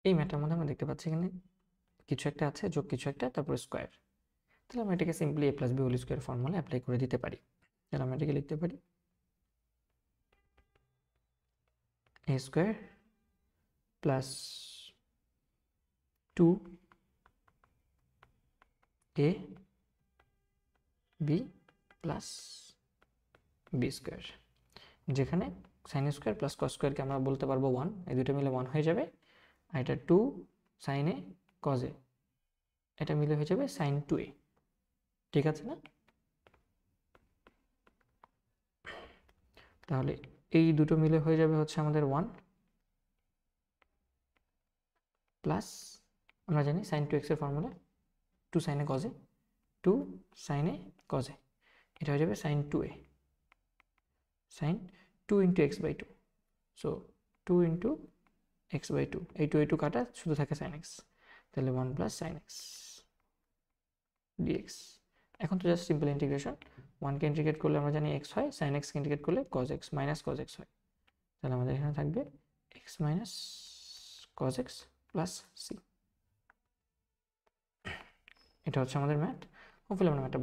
এই ম্যাথটার মধ্যে আমরা দেখতে পাচ্ছি এখানে কিছু একটা আছে, যোগ কিছু একটা, তারপর স্কোয়ার। তাহলে আমরা এটাকে simply a plus B whole square formula apply করে দিতে পারি। তাহলে আমরা এটাকে লিখতে পারি a square plus 2a B plus B square, যেখানে সাইন স্কোয়ার প্লাস কস স্কোয়ারকে আমরা বলতে পারবো 1, এই দুটো মিলে 1 হয়ে যাবে। আর এটা 2 সাইন এ কজ এ, এটা মিলে হয়ে যাবে সাইন 2a। ঠিক আছে না? তাহলে এই দুটো মিলে হয়ে যাবে হচ্ছে আমাদের 1 প্লাস, আমরা জানি সাইন 2x এর formula 2 sine A cos A, 2 sine A cos A, এটা হয়ে যাবে sine 2a, sine 2 into x by 2। So 2 into x by 2, এই 2 এই 2 কাটা, শুধু থাকে সাইন এক্স। তাহলে 1 প্লাস সাইন এক্স ডিএক্স। এখন তো জাস্ট সিম্পল ইন্টিগ্রেশন, 1কে ইন্টিগ্রেট করলে আমরা জানি এক্স হয়, সাইন এক্সকে ইন্টিগ্রেট করলে cos x minus cos x হয়। তাহলে আমাদের এখানে থাকবে x minus cos x plus C. এটা হচ্ছে আমাদের ম্যাথ। হোপফুলি আমরা ম্যাথটা